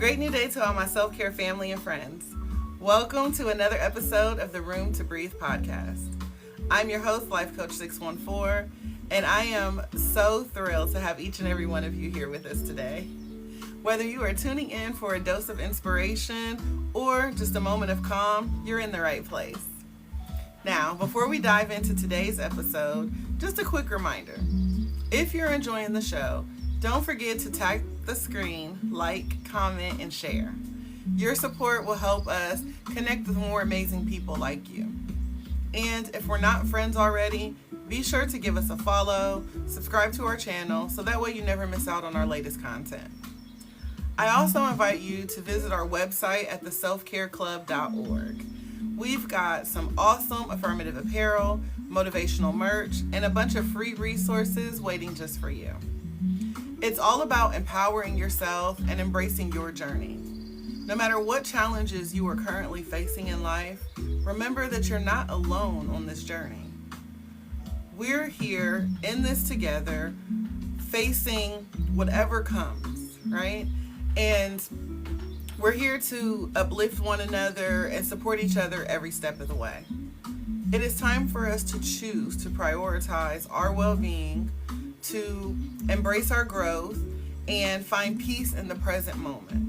Great new day to all my self-care family and friends. Welcome to another episode of the Room to Breathe podcast. I'm your host, Life Coach 614, and I am so thrilled to have each and every one of you here with us today. Whether you are tuning in for a dose of inspiration or just a moment of calm, you're in the right place. Now, before we dive into today's episode, just a quick reminder. If you're enjoying the show, don't forget to tag the screen, like, comment, and share. Your support will help us connect with more amazing people like you. And if we're not friends already, be sure to give us a follow, subscribe to our channel, so that way you never miss out on our latest content. I also invite you to visit our website at theselfcareclub.org. We've got some awesome affirmative apparel, motivational merch, and a bunch of free resources waiting just for you. It's all about empowering yourself and embracing your journey. No matter what challenges you are currently facing in life, remember that you're not alone on this journey. We're here in this together, facing whatever comes, right? And we're here to uplift one another and support each other every step of the way. It is time for us to choose to prioritize our well-being, to embrace our growth, and find peace in the present moment.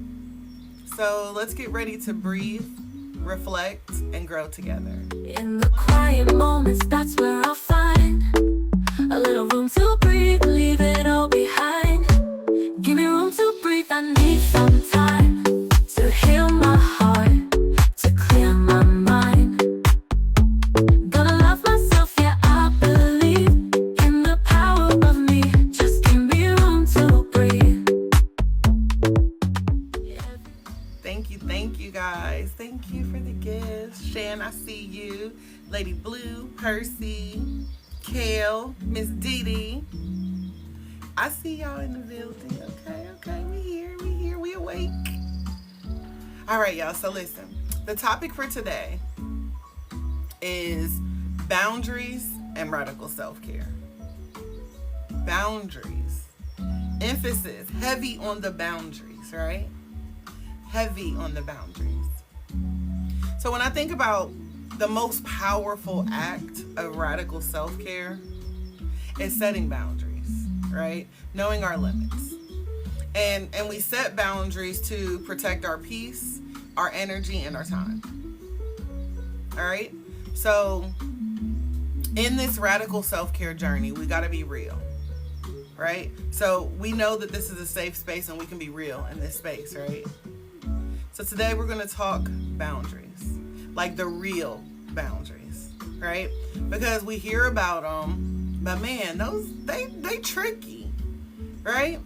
So let's get ready to breathe, reflect, and grow together. In the quiet moments, that's where I'll find a little room to breathe, leave it all behind. Give me room to breathe, I need some time to heal my heart, to clear my mind. Gonna love myself, yeah, I believe in the power of me. Just give me room to breathe. Thank you guys. Thank you for the gifts. Shan, I see you. Lady Blue, Percy, Kale, Miss Dee Dee. I see y'all in the building. Okay, we here, we awake. All right, y'all, so listen. The topic for today is boundaries and radical self-care. Boundaries. Emphasis, heavy on the boundaries, right? Heavy on the boundaries. So when I think about the most powerful act of radical self-care, is setting boundaries, right? Knowing our limits. And we set boundaries to protect our peace, our energy, and our time. All right? So in this radical self-care journey, we got to be real, right? So we know that this is a safe space and we can be real in this space, right? So today we're going to talk boundaries, like the real boundaries, right? Because we hear about them, but man, those they tricky, right?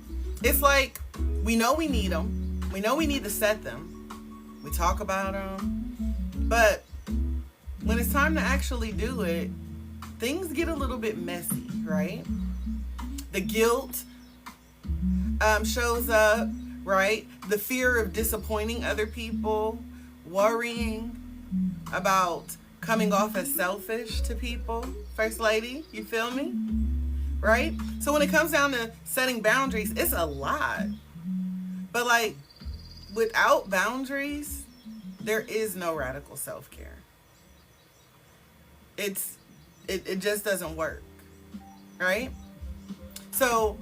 It's like we know we need them, we know we need to set them, we talk about them, but when it's time to actually do it, things get a little bit messy, right? The guilt shows up. Right? The fear of disappointing other people, worrying about coming off as selfish to people. First Lady, you feel me? Right? So when it comes down to setting boundaries, it's a lot. But like, without boundaries, there is no radical self-care. It just doesn't work. Right? So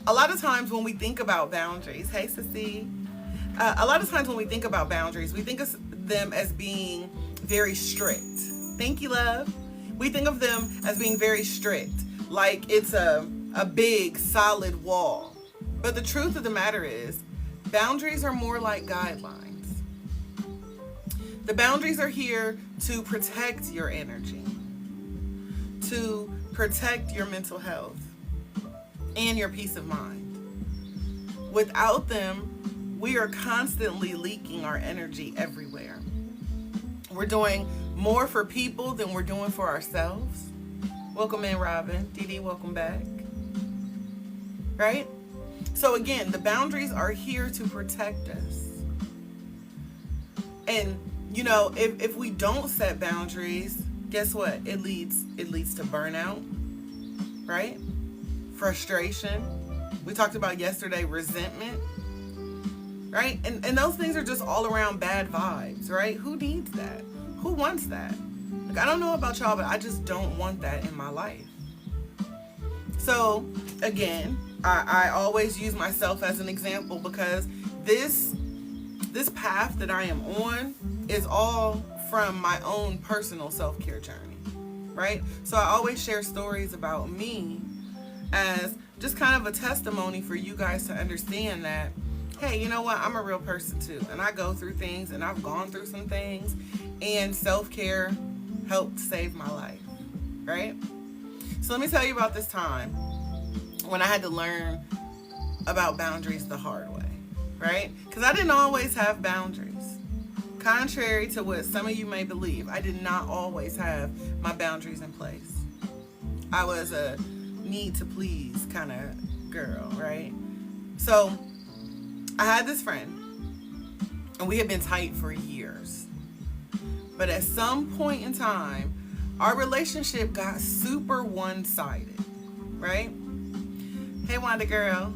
a lot of times when we think about boundaries, hey Sissy, a lot of times when we think about boundaries, we think of them as being very strict. Thank you, love. We think of them as being very strict, like it's a big, solid wall. But the truth of the matter is, boundaries are more like guidelines. The boundaries are here to protect your energy, to protect your mental health, and your peace of mind. Without them, we are constantly leaking our energy everywhere. We're doing more for people than we're doing for ourselves. Welcome in, Robin. Dee Dee, welcome back. Right? So again, the boundaries are here to protect us. And, you know, if we don't set boundaries, guess what? It leads to burnout, right? Frustration. We talked about yesterday resentment, right? And those things are just all around bad vibes, right? Who needs that? Who wants that? Like, I don't know about y'all, but I just don't want that in my life. So again, I always use myself as an example, because this path that I am on is all from my own personal self-care journey, right? So I always share stories about me as just kind of a testimony for you guys to understand that, hey, you know what? I'm a real person too. And I go through things, and I've gone through some things, and self-care helped save my life, right? So let me tell you about this time when I had to learn about boundaries the hard way, right? Because I didn't always have boundaries. Contrary to what some of you may believe, I did not always have my boundaries in place. I was a need to please kind of girl, right? So I had this friend, and we had been tight for years. But at some point in time, our relationship got super one-sided, right? Hey, Wanda girl.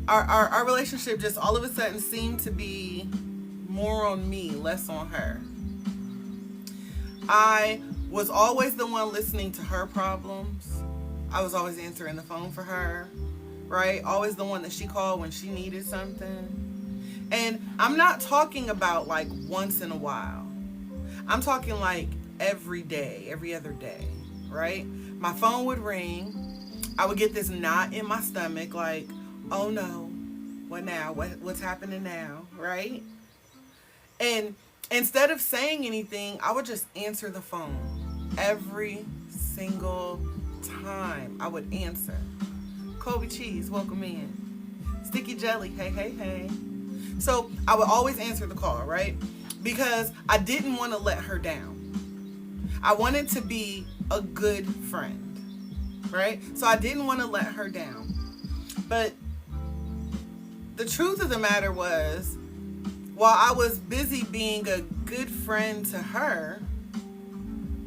Our relationship just all of a sudden seemed to be more on me, less on her. I was always the one listening to her problems. I was always answering the phone for her, right? Always the one that she called when she needed something. And I'm not talking about like once in a while. I'm talking like every day, every other day, right? My phone would ring. I would get this knot in my stomach, like, oh no, what now? What's happening now, right? And instead of saying anything, I would just answer the phone every single time. I would answer. Kobe Cheese, welcome in. Sticky Jelly, hey, hey, hey. So I would always answer the call, right? Because I didn't want to let her down. I wanted to be a good friend, right? So I didn't want to let her down. But the truth of the matter was, while I was busy being a good friend to her,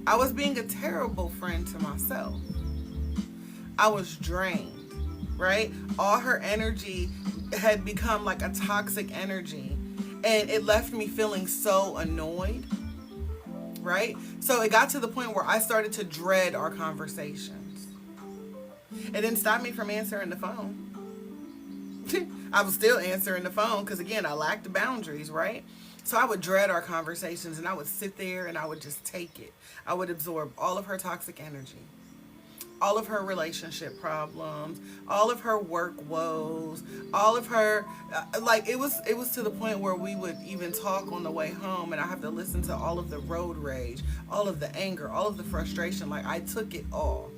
I was being a terrible friend to myself. I was drained, right? All her energy had become like a toxic energy, and it left me feeling so annoyed, right? So it got to the point where I started to dread our conversations. It didn't stop me from answering the phone. I was still answering the phone because, again, I lacked the boundaries, right? So I would dread our conversations, and I would sit there and I would just take it. I would absorb all of her toxic energy, all of her relationship problems, all of her work woes, all of her, it was to the point where we would even talk on the way home, and I have to listen to all of the road rage, all of the anger, all of the frustration. Like, I took it all.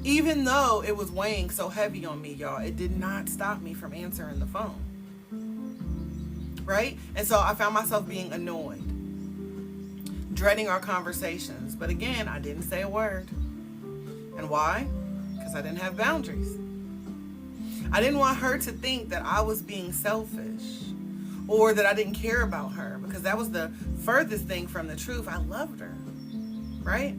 Even though it was weighing so heavy on me, y'all, it did not stop me from answering the phone. Right? And so I found myself being annoyed, dreading our conversations. But again, I didn't say a word. And why? Because I didn't have boundaries. I didn't want her to think that I was being selfish or that I didn't care about her, because that was the furthest thing from the truth. I loved her. Right?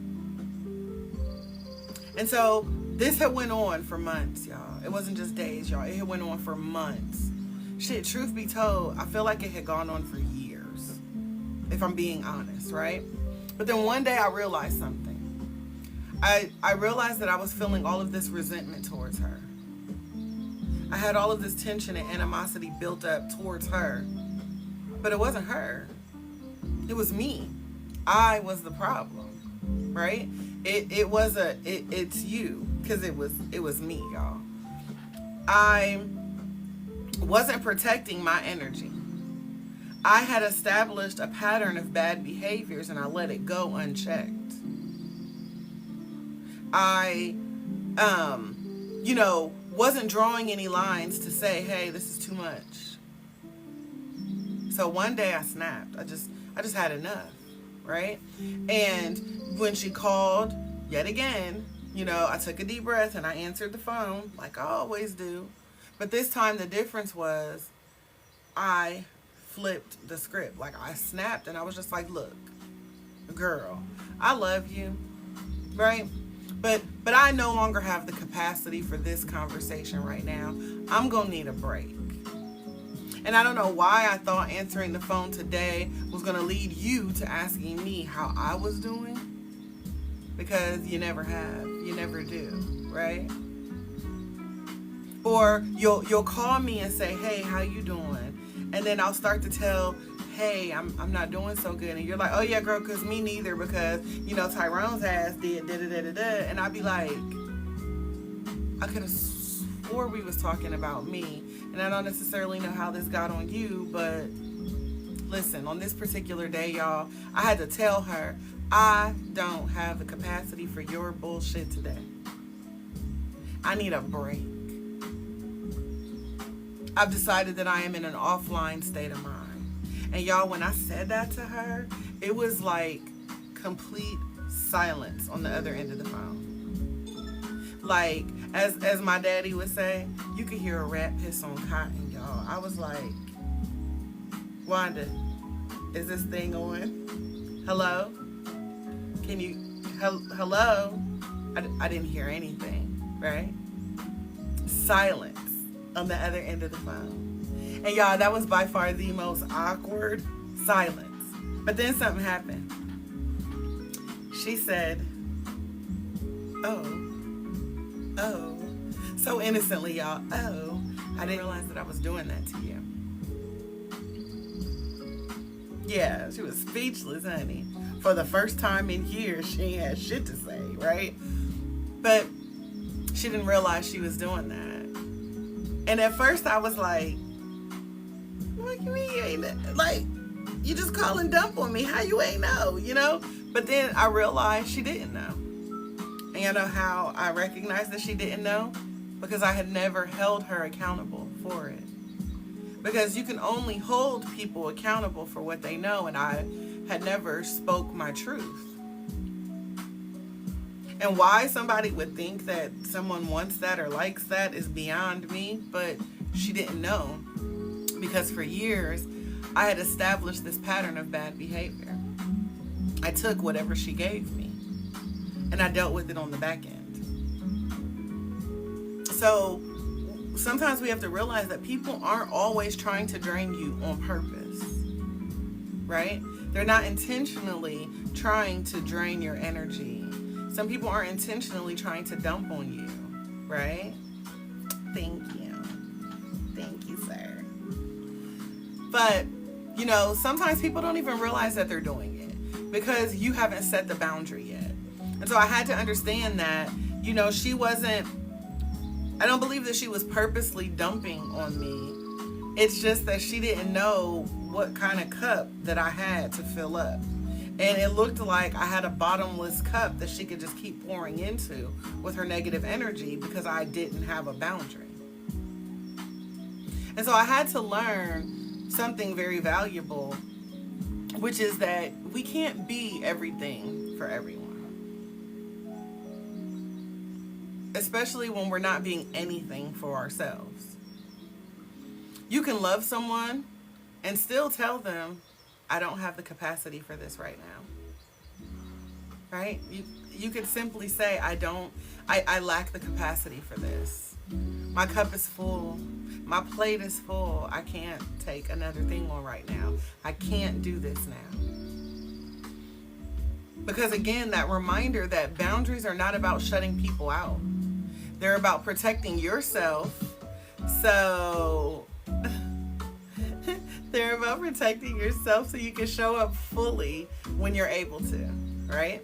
And so this had went on for months, y'all. It wasn't just days, y'all. It had went on for months. Shit, truth be told, I feel like it had gone on for years, if I'm being honest, right? But then one day I realized something. I realized that I was feeling all of this resentment towards her. I had all of this tension and animosity built up towards her. But it wasn't her. It was me. I was the problem, right? It's you, because it was me, y'all. I wasn't protecting my energy. I had established a pattern of bad behaviors, and I let it go unchecked. I wasn't drawing any lines to say, hey, this is too much. So one day I snapped. I just had enough, right? And when she called, yet again, I took a deep breath and I answered the phone like I always do. But this time the difference was I flipped the script. Like, I snapped and I was just like, look, girl, I love you, right? But I no longer have the capacity for this conversation right now. I'm going to need a break. And I don't know why I thought answering the phone today was going to lead you to asking me how I was doing. Because you never have. You never do, right? Or you'll call me and say, hey, how you doing? And then I'll start to tell, hey, I'm not doing so good. And you're like, oh yeah, girl, because me neither, because, Tyrone's ass did da-da-da-da-da. And I'd be like, I could have swore we was talking about me. And I don't necessarily know how this got on you, but listen, on this particular day, y'all, I had to tell her, I don't have the capacity for your bullshit today. I need a break. I've decided that I am in an offline state of mind. And y'all, when I said that to her, it was like complete silence on the other end of the phone. Like, as my daddy would say, you could hear a rat piss on cotton, y'all. I was like, Wanda, is this thing on? Hello? Can you, hello? I didn't hear anything, right? Silence on the other end of the phone. And y'all, that was by far the most awkward silence. But then something happened. She said, oh, so innocently, y'all, oh, I didn't realize that I was doing that to you. Yeah, she was speechless, honey. For the first time in years, she ain't had shit to say, right? But she didn't realize she was doing that. And at first I was like, what you mean you ain't, like, you just call and dump on me. How you ain't know, But then I realized she didn't know. And you know how I recognized that she didn't know? Because I had never held her accountable for it. Because you can only hold people accountable for what they know, and I had never spoke my truth. And why somebody would think that someone wants that or likes that is beyond me, but she didn't know. Because for years, I had established this pattern of bad behavior. I took whatever she gave me, and I dealt with it on the back end. So sometimes we have to realize that people aren't always trying to drain you on purpose, right? They're not intentionally trying to drain your energy. Some people aren't intentionally trying to dump on you, right? Thank you. Thank you, sir. But, sometimes people don't even realize that they're doing it because you haven't set the boundary yet. And so I had to understand that, she wasn't, I don't believe that she was purposely dumping on me. It's just that she didn't know what kind of cup that I had to fill up. And it looked like I had a bottomless cup that she could just keep pouring into with her negative energy because I didn't have a boundary. And so I had to learn something very valuable, which is that we can't be everything for everyone. Especially when we're not being anything for ourselves. You can love someone and still tell them, I don't have the capacity for this right now. Right? You could simply say, I lack the capacity for this. My cup is full. My plate is full. I can't take another thing on right now. I can't do this now. Because again, that reminder that boundaries are not about shutting people out. They're about protecting yourself. So they're about protecting yourself so you can show up fully when you're able to, right?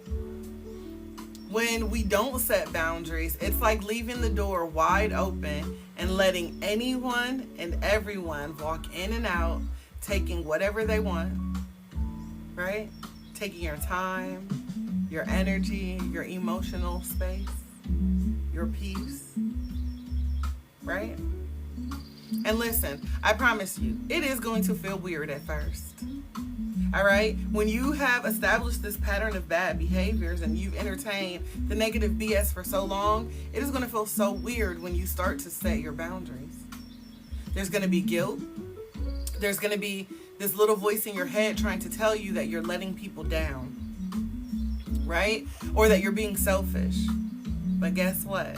When we don't set boundaries, it's like leaving the door wide open and letting anyone and everyone walk in and out, taking whatever they want, right? Taking your time, your energy, your emotional space, your peace, right? And listen, I promise you, it is going to feel weird at first. All right? When you have established this pattern of bad behaviors and you've entertained the negative BS for so long, it is going to feel so weird when you start to set your boundaries. There's going to be guilt. There's going to be this little voice in your head trying to tell you that you're letting people down, right? Or that you're being selfish. But guess what?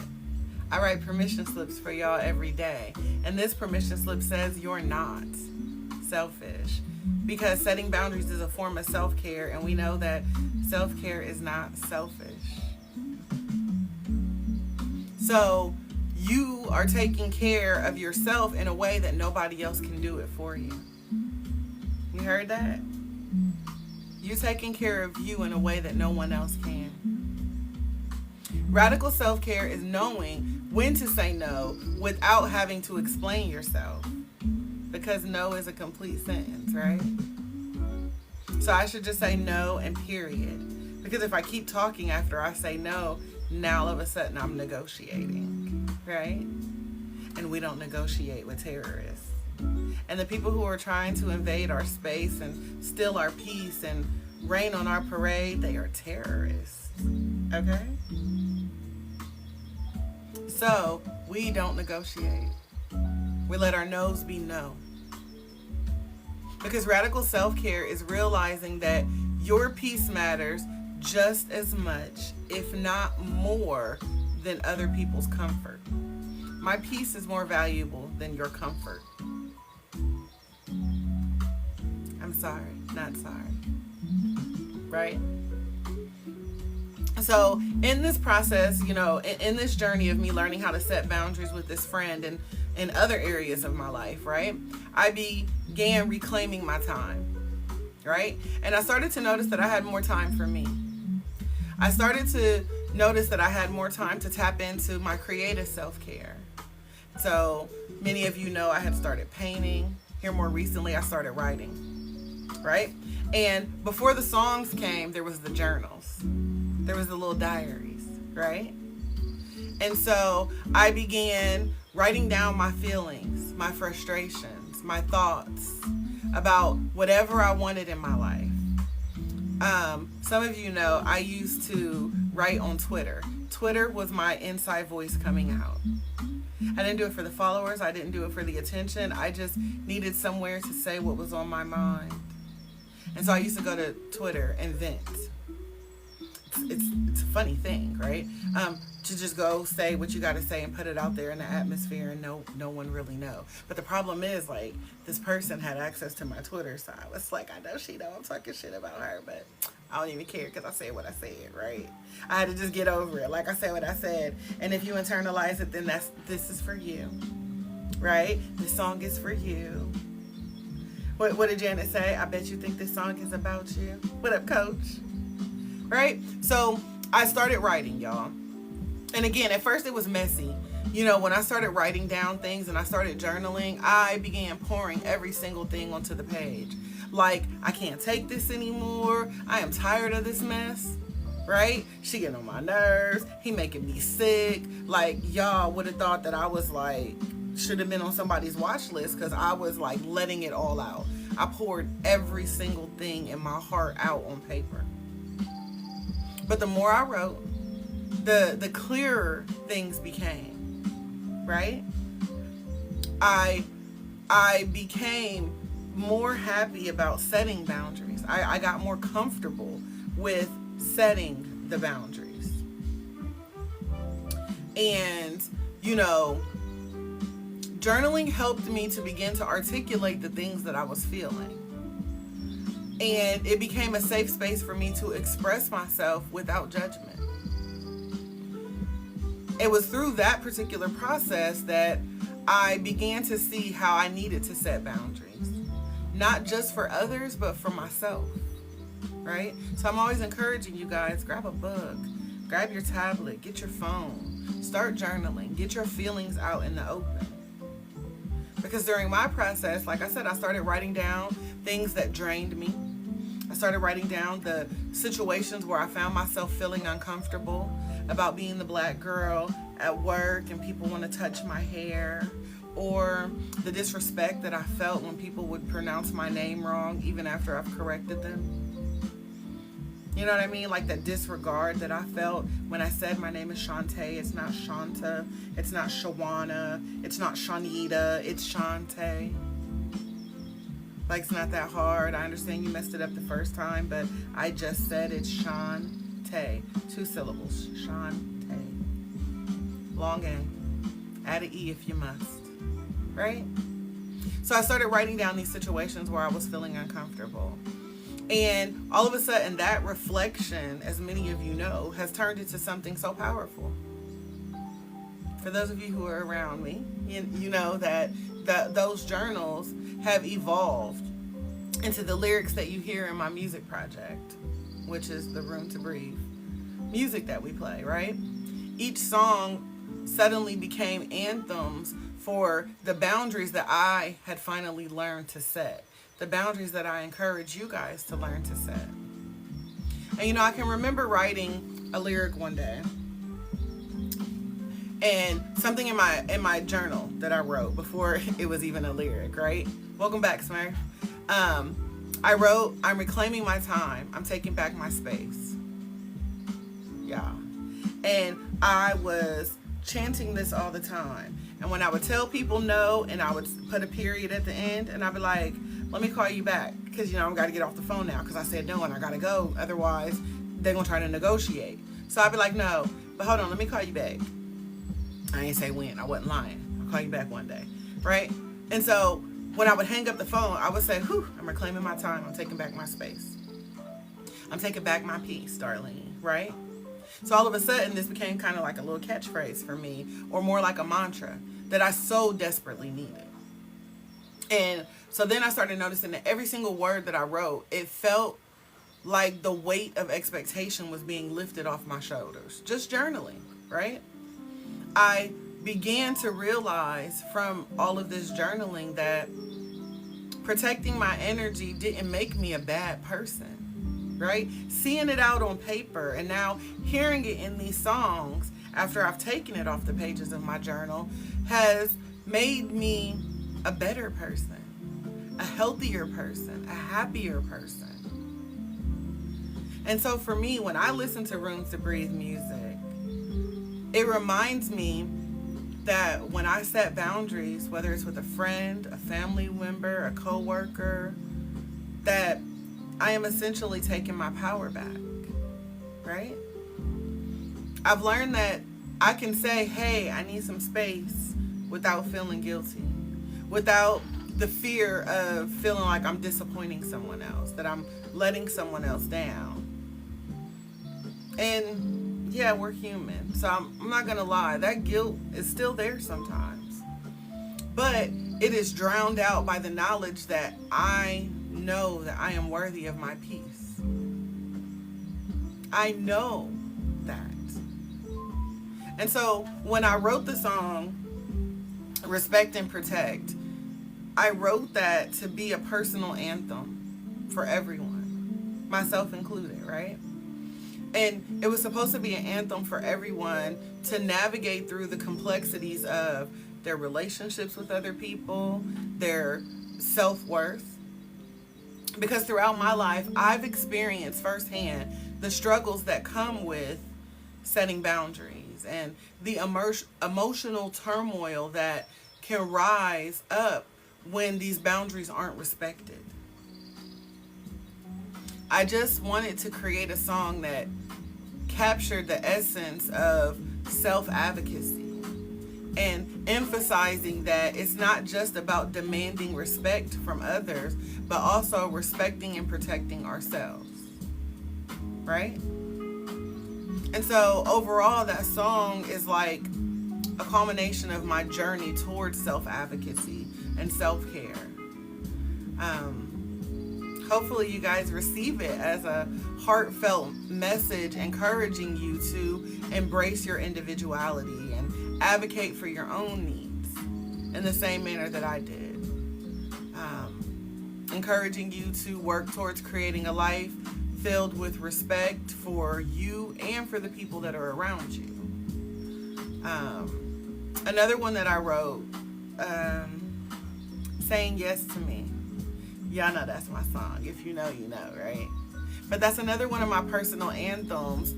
I write permission slips for y'all every day. And this permission slip says you're not selfish. Because setting boundaries is a form of self-care, and we know that self-care is not selfish. So you are taking care of yourself in a way that nobody else can do it for you. You heard that? You're taking care of you in a way that no one else can. Radical self-care is knowing when to say no without having to explain yourself. Because no is a complete sentence, right? So I should just say no and period. Because if I keep talking after I say no, now all of a sudden I'm negotiating, right? And we don't negotiate with terrorists. And the people who are trying to invade our space and steal our peace and rain on our parade, they are terrorists, okay? So we don't negotiate. We let our no's be no. Because radical self-care is realizing that your peace matters just as much, if not more, than other people's comfort. My peace is more valuable than your comfort. I'm sorry, not sorry. Right? So in this process, in this journey of me learning how to set boundaries with this friend and in other areas of my life, right? I began reclaiming my time, right? And I started to notice that I had more time for me. I started to notice that I had more time to tap into my creative self-care. So many of you know I had started painting. Here more recently, I started writing, right? And before the songs came, there was the journals. There was the little diaries, right? And so I began writing down my feelings, my frustrations, my thoughts about whatever I wanted in my life. Some of you know I used to write on Twitter. Twitter was my inside voice coming out. I didn't do it for the followers. I didn't do it for the attention. I just needed somewhere to say what was on my mind. And so I used to go to Twitter and vent. It's a funny thing, right? To just go say what you got to say and put it out there in the atmosphere and no one really know. But the problem is, like, this person had access to my Twitter, so I was like, I know she know I'm talking shit about her, but I don't even care because I said what I said, right? I had to just get over it. Like, I said what I said. And if you internalize it, then this is for you, right? This song is for you. What did Janet say? I bet you think this song is about you. What up, coach? Right? So I started writing, y'all. And again, at first it was messy. When I started writing down things and I started journaling, I began pouring every single thing onto the page. Like, I can't take this anymore. I am tired of this mess. Right? She getting on my nerves. He making me sick. Like, y'all would have thought that I was like, should have been on somebody's watch list, because I was like letting it all out. I poured every single thing in my heart out on paper. But the more I wrote, the clearer things became, right? I became more happy about setting boundaries. I got more comfortable with setting the boundaries. And, journaling helped me to begin to articulate the things that I was feeling. And it became a safe space for me to express myself without judgment. It was through that particular process that I began to see how I needed to set boundaries. Not just for others, but for myself, right? So I'm always encouraging you guys, grab a book, grab your tablet, get your phone, start journaling, get your feelings out in the open. Because during my process, like I said, I started writing down things that drained me. I started writing down the situations where I found myself feeling uncomfortable about being the black girl at work and people want to touch my hair, or the disrespect that I felt when people would pronounce my name wrong even after I've corrected them. You know what I mean? Like that disregard that I felt when I said my name is Shantae. It's not Shanta. It's not Shawana. It's not Shanita. It's Shantae. Like, it's not that hard. I understand you messed it up the first time, but I just said it's Shantae. 2 syllables. Shantae. Long A. Add an E if you must, right? So I started writing down these situations where I was feeling uncomfortable. And all of a sudden, that reflection, as many of you know, has turned into something so powerful. For those of you who are around me, you know that those journals have evolved into the lyrics that you hear in my music project, which is the Room to Breathe music that we play, right? Each song suddenly became anthems for the boundaries that I had finally learned to set, the boundaries that I encourage you guys to learn to set. And I can remember writing a lyric one day, and something in my journal that I wrote before it was even a lyric, right? Welcome back, Smurf. I wrote, I'm reclaiming my time. I'm taking back my space. Yeah. And I was chanting this all the time. And when I would tell people no, and I would put a period at the end, and I'd be like, let me call you back. Because, I've got to get off the phone now because I said no and I got to go. Otherwise, they're going to try to negotiate. So I'd be like, no, but hold on, let me call you back. I ain't say when. I wasn't lying. I'll call you back one day. Right? And so when I would hang up the phone, I would say, whew, I'm reclaiming my time. I'm taking back my space. I'm taking back my peace, Darlene. Right? So all of a sudden, this became kind of like a little catchphrase for me, or more like a mantra that I so desperately needed. And so then I started noticing that every single word that I wrote, it felt like the weight of expectation was being lifted off my shoulders. Just journaling, right? I began to realize from all of this journaling that protecting my energy didn't make me a bad person, right? Seeing it out on paper and now hearing it in these songs after I've taken it off the pages of my journal has made me a better person, a healthier person, a happier person. And so for me, when I listen to Room to Breathe music, it reminds me that when I set boundaries, whether it's with a friend, a family member, a coworker, that I am essentially taking my power back, right? I've learned that I can say, hey, I need some space without feeling guilty, without the fear of feeling like I'm disappointing someone else, that I'm letting someone else down. And yeah, we're human. So I'm not going to lie. That guilt is still there sometimes. But it is drowned out by the knowledge that I know that I am worthy of my peace. I know that. And so when I wrote the song, Respect and Protect, I wrote that to be a personal anthem for everyone, myself included, right? And it was supposed to be an anthem for everyone to navigate through the complexities of their relationships with other people, their self-worth. Because throughout my life, I've experienced firsthand the struggles that come with setting boundaries and the emotional turmoil that can rise up when these boundaries aren't respected. I just wanted to create a song that captured the essence of self-advocacy and emphasizing that it's not just about demanding respect from others, but also respecting and protecting ourselves, right? And so overall, that song is like a culmination of my journey towards self-advocacy and self-care. Hopefully you guys receive it as a heartfelt message encouraging you to embrace your individuality and advocate for your own needs in the same manner that I did. Encouraging you to work towards creating a life filled with respect for you and for the people that are around you. Another one that I wrote, Saying Yes to Me. Y'all know that's my song. If you know, you know, right? But that's another one of my personal anthems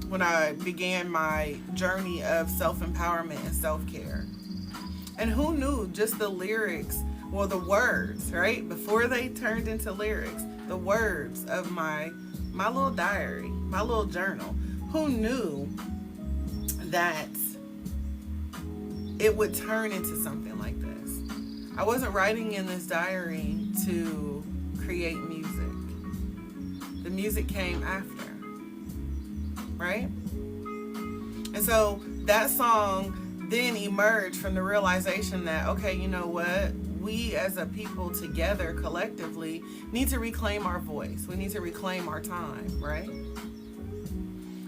when I began my journey of self-empowerment and self-care. And who knew just the lyrics, well, the words, right? Before they turned into lyrics, the words of my little diary, my little journal. Who knew that it would turn into something like this. I wasn't writing in this diary to create music. The music came after, right? And so that song then emerged from the realization that, okay, you know what? We as a people together collectively need to reclaim our voice. We need to reclaim our time, right?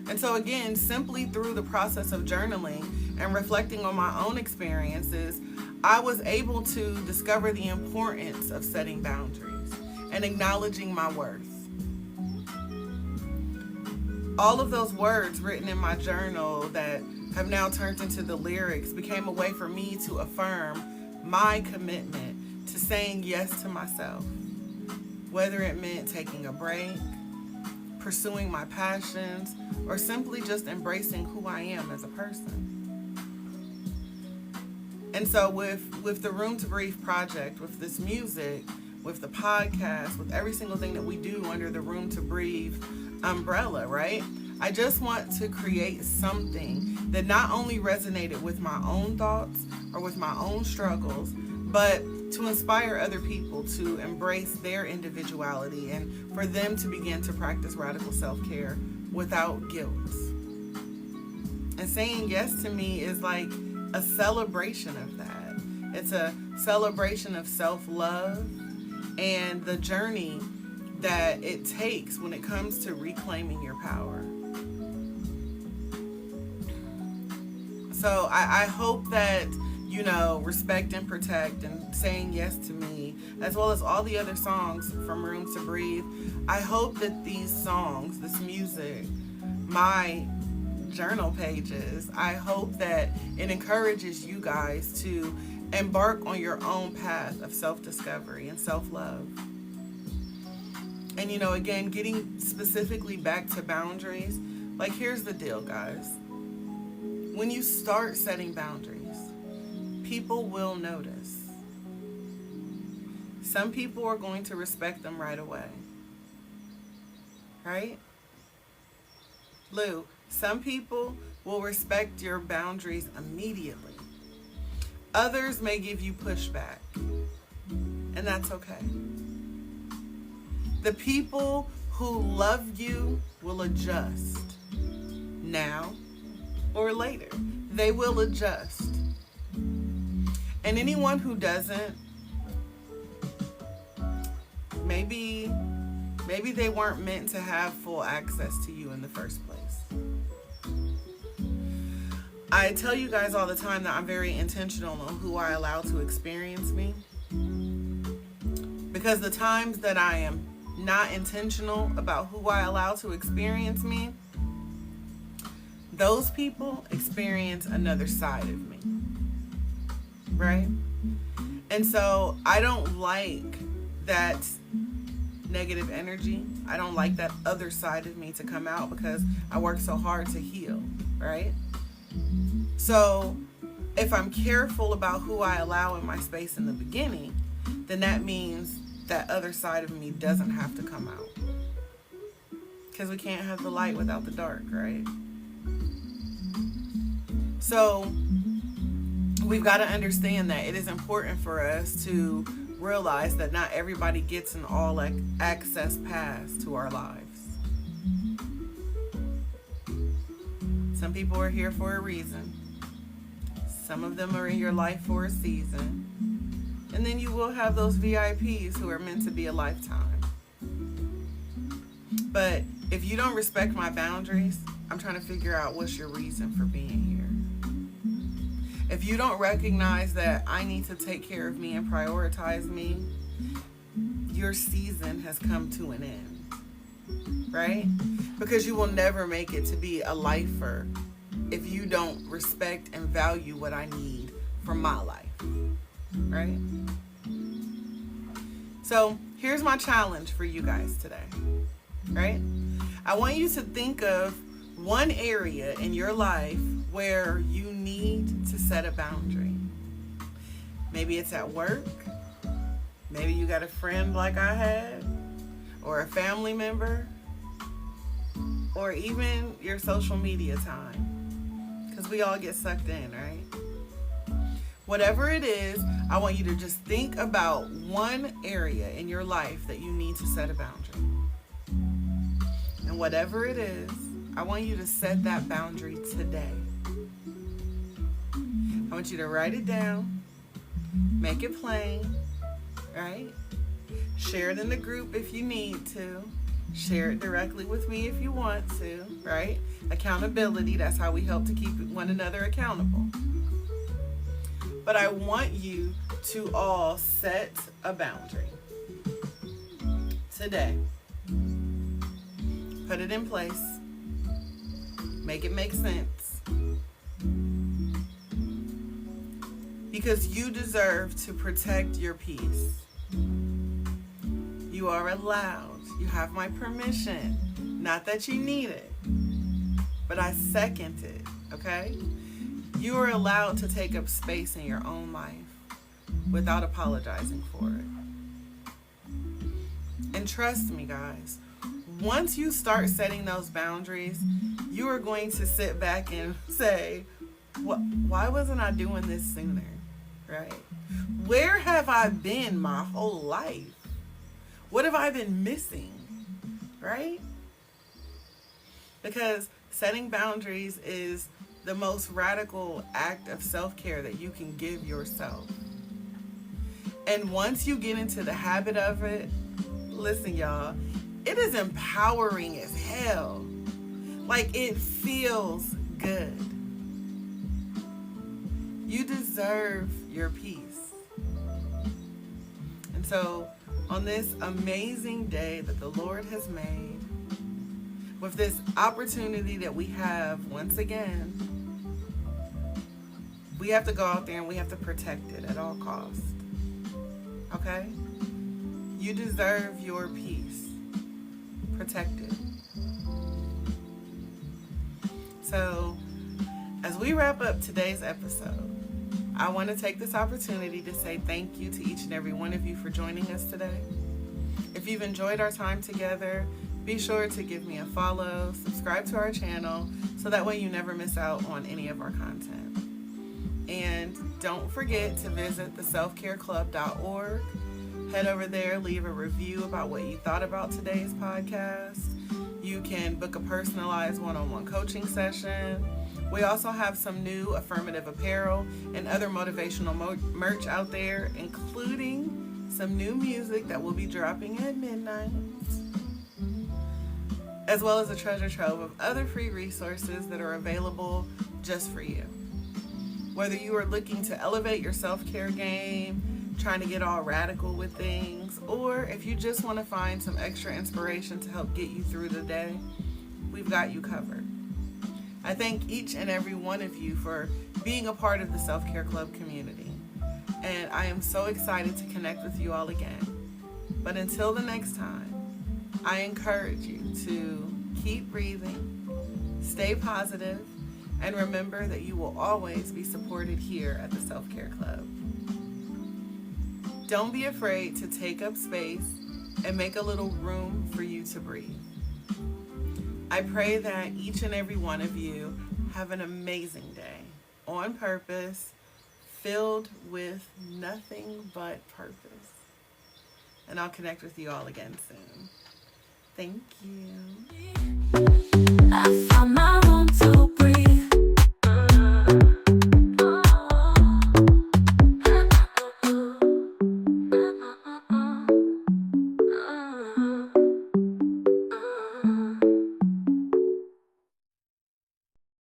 And so again, simply through the process of journaling and reflecting on my own experiences, I was able to discover the importance of setting boundaries and acknowledging my worth. All of those words written in my journal that have now turned into the lyrics became a way for me to affirm my commitment to saying yes to myself, whether it meant taking a break, pursuing my passions, or simply just embracing who I am as a person. And so with the Room to Breathe project, with this music, with the podcast, with every single thing that we do under the Room to Breathe umbrella, right? I just want to create something that not only resonated with my own thoughts or with my own struggles, but to inspire other people to embrace their individuality and for them to begin to practice radical self-care without guilt. And saying yes to me is like a celebration of that. It's a celebration of self-love and the journey that it takes when it comes to reclaiming your power. So I hope that, you know, Respect and Protect and Saying Yes to Me, as well as all the other songs from Room to Breathe, I hope that these songs, this music, my journal pages, I hope that it encourages you guys to embark on your own path of self-discovery and self-love. And, you know, again, getting specifically back to boundaries, like, here's the deal, guys. When you start setting boundaries, people will notice. Some people are going to respect them right away. Right? Lou, some people will respect your boundaries immediately. Others may give you pushback, and that's okay. The people who love you will adjust now or later. They will adjust. And anyone who doesn't, maybe they weren't meant to have full access to you in the first place. I tell you guys all the time that I'm very intentional on who I allow to experience me, because the times that I am not intentional about who I allow to experience me, those people experience another side of me, right? And so I don't like that negative energy. I don't like that other side of me to come out because I work so hard to heal, right? So if I'm careful about who I allow in my space in the beginning, then that means that other side of me doesn't have to come out. Because we can't have the light without the dark, right? So we've got to understand that it is important for us to realize that not everybody gets an all access pass to our lives. Some people are here for a reason. Some of them are in your life for a season. And then you will have those VIPs who are meant to be a lifetime. But if you don't respect my boundaries, I'm trying to figure out what's your reason for being here. If you don't recognize that I need to take care of me and prioritize me, your season has come to an end, right? Because you will never make it to be a lifer if you don't respect and value what I need for my life, right? So here's my challenge for you guys today, right? I want you to think of one area in your life where you need to set a boundary. Maybe it's at work. Maybe you got a friend like I had, or a family member, or even your social media time, because we all get sucked in, right? Whatever it is, I want you to just think about one area in your life that you need to set a boundary. And whatever it is, I want you to set that boundary today. I want you to write it down, make it plain, right? Share it in the group if you need to. Share it directly with me if you want to, right? Accountability, that's how we help to keep one another accountable. But I want you to all set a boundary today. Put it in place. Make it make sense. Because you deserve to protect your peace. You are allowed. You have my permission. Not that you need it, but I second it, okay? You are allowed to take up space in your own life without apologizing for it. And trust me, guys, once you start setting those boundaries, you are going to sit back and say, why wasn't I doing this sooner, right? Where have I been my whole life? What have I been missing, right? Because setting boundaries is the most radical act of self-care that you can give yourself. And once you get into the habit of it, listen, y'all, it is empowering as hell. Like, it feels good. You deserve your peace. And so, on this amazing day that the Lord has made, with this opportunity that we have once again, we have to go out there and we have to protect it at all costs. Okay? You deserve your peace. Protect it. So, as we wrap up today's episode, I want to take this opportunity to say thank you to each and every one of you for joining us today. If you've enjoyed our time together, be sure to give me a follow, subscribe to our channel, so that way you never miss out on any of our content. And don't forget to visit theselfcareclub.org. Head over there, leave a review about what you thought about today's podcast. You can book a personalized one-on-one coaching session. We also have some new affirmative apparel and other motivational merch out there, including some new music that will be dropping at midnight, as well as a treasure trove of other free resources that are available just for you. Whether you are looking to elevate your self-care game, trying to get all radical with things, or if you just want to find some extra inspiration to help get you through the day, we've got you covered. I thank each and every one of you for being a part of the Self-Care Club community, and I am so excited to connect with you all again. But until the next time, I encourage you to keep breathing, stay positive, and remember that you will always be supported here at the Self-Care Club. Don't be afraid to take up space and make a little room for you to breathe. I pray that each and every one of you have an amazing day on purpose, filled with nothing but purpose. And I'll connect with you all again soon. Thank you. I found my room to breathe.